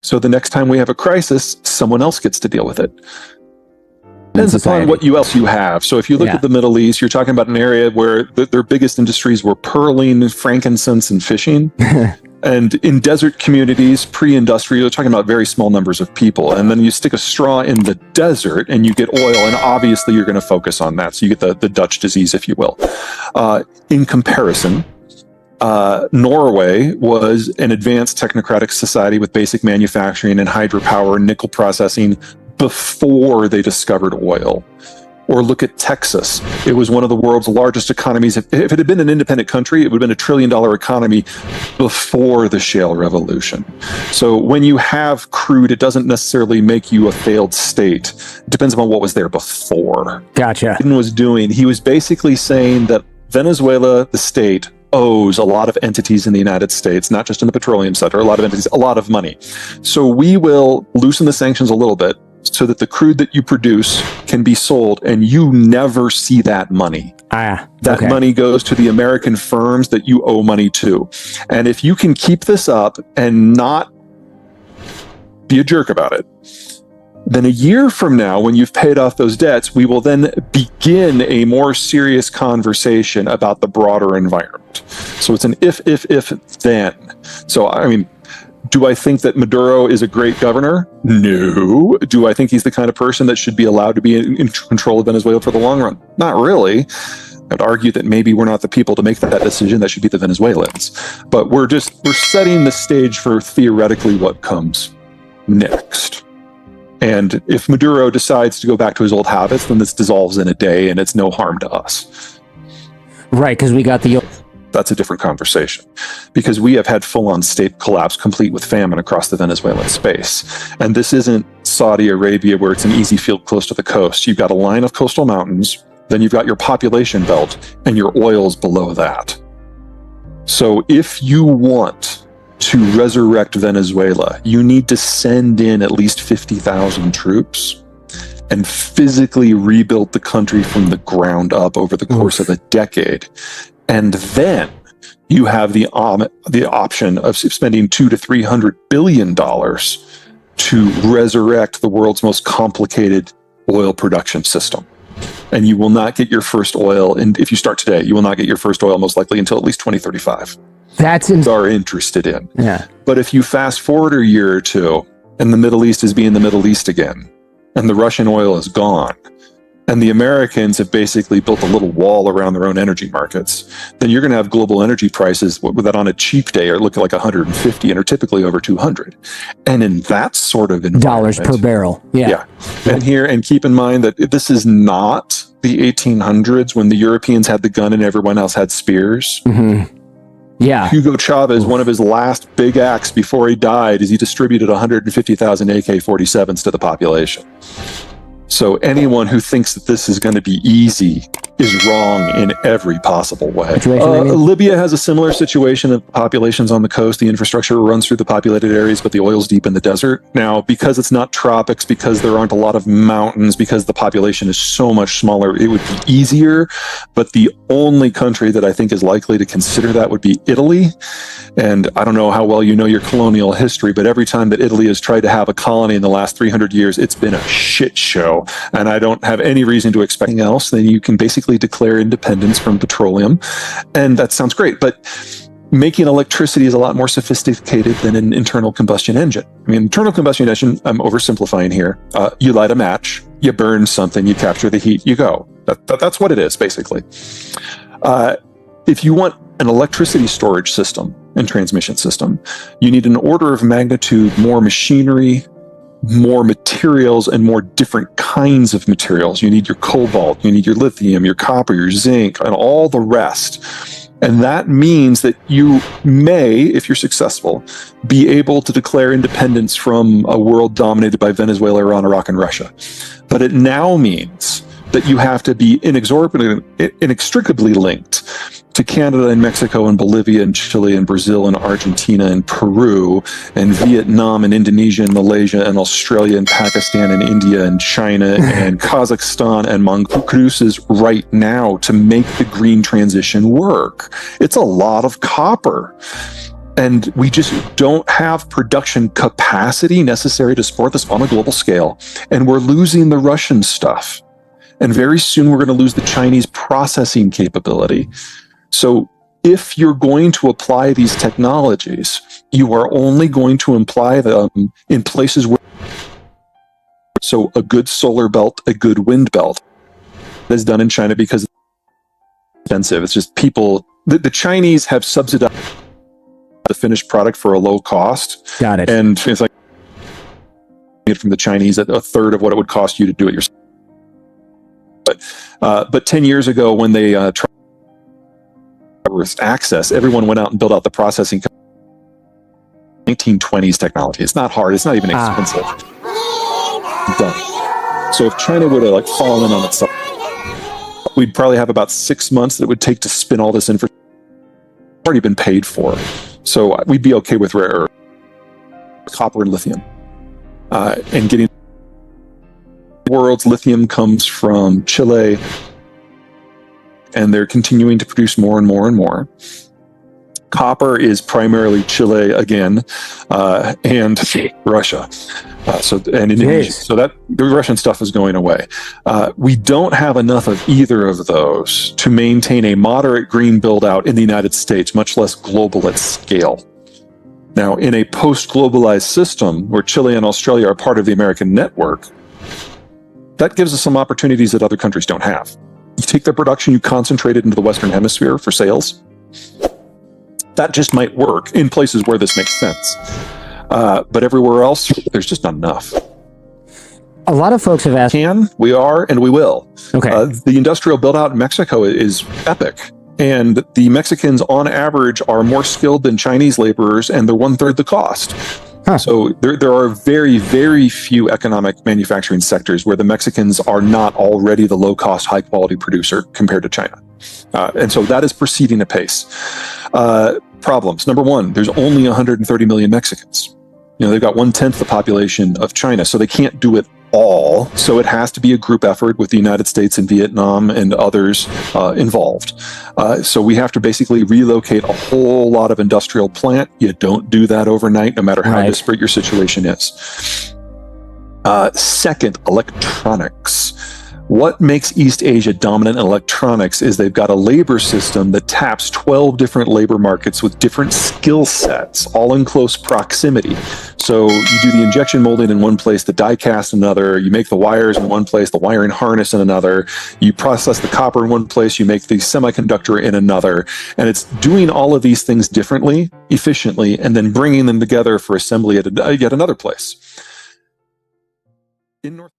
So the next time we have a crisis, someone else gets to deal with it. Depends upon what else you have. So if you look at the Middle East, you're talking about an area where their biggest industries were pearling, frankincense, and fishing. And in desert communities, pre-industrial, you're talking about very small numbers of people. And then you stick a straw in the desert and you get oil, and obviously you're going to focus on that. So you get the Dutch disease, if you will. In comparison, Norway was an advanced technocratic society with basic manufacturing and hydropower and nickel processing before they discovered oil. Or look at Texas. It was one of the world's largest economies. If it had been an independent country, it would have been $1 trillion economy before the shale revolution. So when you have crude, it doesn't necessarily make you a failed state. It depends upon what was there before. Gotcha. He was basically saying that Venezuela, the state, owes a lot of entities in the United States, not just in the petroleum sector, a lot of entities, a lot of money. So we will loosen the sanctions a little bit so that the crude that you produce can be sold and you never see that money. That money goes to the American firms that you owe money to. And if you can keep this up and not be a jerk about it, then a year from now, when you've paid off those debts, we will then begin a more serious conversation about the broader environment. So it's an if, then. So, I mean, do I think that Maduro is a great governor? No. Do I think he's the kind of person that should be allowed to be in control of Venezuela for the long run? Not really. I'd argue that maybe we're not the people to make that decision. That should be the Venezuelans. But we're setting the stage for theoretically what comes next. And if Maduro decides to go back to his old habits, then this dissolves in a day and it's no harm to us. Right, because we got that's a different conversation, because we have had full-on state collapse complete with famine across the Venezuelan space. And this isn't Saudi Arabia where it's an easy field close to the coast. You've got a line of coastal mountains, then you've got your population belt, and your oil's below that. So if you want to resurrect Venezuela, you need to send in at least 50,000 troops and physically rebuild the country from the ground up over the course of a decade. And then you have the option of spending $200 to $300 billion to resurrect the world's most complicated oil production system. And you will not get your first oil, and if you start today, you will not get your first oil most likely until at least 2035. That's are interested in. Yeah. But if you fast forward a year or two, and the Middle East is being the Middle East again, and the Russian oil is gone, and the Americans have basically built a little wall around their own energy markets, then you're going to have global energy prices that on a cheap day are looking like 150 and are typically over 200. And in that sort of environment, dollars per barrel. Yeah. And keep in mind that this is not the 1800s when the Europeans had the gun and everyone else had spears. Mm-hmm. Yeah. Hugo Chavez, one of his last big acts before he died, is he distributed 150,000 AK-47s to the population. So anyone who thinks that this is going to be easy is wrong in every possible way. Libya has a similar situation of populations on the coast. The infrastructure runs through the populated areas, but the oil's deep in the desert. Now, because it's not tropics, because there aren't a lot of mountains, because the population is so much smaller, it would be easier. But the only country that I think is likely to consider that would be Italy. And I don't know how well you know your colonial history, but every time that Italy has tried to have a colony in the last 300 years, it's been a shit show. And I don't have any reason to expect anything else. Then you can basically declare independence from petroleum. And that sounds great, but making electricity is a lot more sophisticated than an internal combustion engine. I mean, internal combustion engine, I'm oversimplifying here. You light a match, you burn something, you capture the heat, you go. That's what it is, basically. If you want an electricity storage system and transmission system, you need an order of magnitude more machinery, more materials, and more different kinds of materials. You need your cobalt, you need your lithium, your copper, your zinc, and all the rest. And that means that you may, if you're successful, be able to declare independence from a world dominated by Venezuela, Iran, Iraq, and Russia. But it now means that you have to be inextricably linked to Canada and Mexico and Bolivia and Chile and Brazil and Argentina and Peru and Vietnam and Indonesia and Malaysia and Australia and Pakistan and India and China and Kazakhstan and mongooses right now to make the green transition work. It's a lot of copper. And we just don't have production capacity necessary to support this on a global scale. And we're losing the Russian stuff. And very soon we're going to lose the Chinese processing capability. So if you're going to apply these technologies, you are only going to apply them in places where, so a good solar belt, a good wind belt, is done in China because it's expensive. It's just people, the Chinese have subsidized the finished product for a low cost. Got it. And it's like from the Chinese at a third of what it would cost you to do it yourself. But 10 years ago, when they tried access, everyone went out and built out the processing 1920s technology. It's not hard. It's not even expensive. Done. So if China were to like fall in on itself, we'd probably have about 6 months that it would take to spin all this infrastructure. Already been paid for. So we'd be okay with rare earth, copper and lithium. And getting the world's lithium comes from Chile, and they're continuing to produce more and more and more. Copper is primarily Chile again, and Russia. And Indonesia. Yes. So that the Russian stuff is going away. We don't have enough of either of those to maintain a moderate green build out in the United States, much less global at scale. Now, in a post-globalized system where Chile and Australia are part of the American network, that gives us some opportunities that other countries don't have. You take their production, you concentrate it into the Western Hemisphere for sales. That just might work in places where this makes sense. But everywhere else, there's just not enough. A lot of folks have asked. We are, and we will. Okay. The industrial build out in Mexico is epic. And the Mexicans, on average, are more skilled than Chinese laborers, and they're 1/3 the cost. Huh. So there are very, very few economic manufacturing sectors where the Mexicans are not already the low-cost, high-quality producer compared to China. And so that is proceeding apace. Problems. Number one, there's only 130 million Mexicans. They've got 1/10 the population of China, so they can't do it all. So it has to be a group effort with the United States and Vietnam and others involved. So we have to basically relocate a whole lot of industrial plant. You don't do that overnight, no matter how disparate your situation is. Second, electronics. What makes East Asia dominant in electronics is they've got a labor system that taps 12 different labor markets with different skill sets, all in close proximity. So you do the injection molding in one place, the die cast in another, you make the wires in one place, the wiring harness in another, you process the copper in one place, you make the semiconductor in another. And it's doing all of these things differently, efficiently, and then bringing them together for assembly at yet another place. In North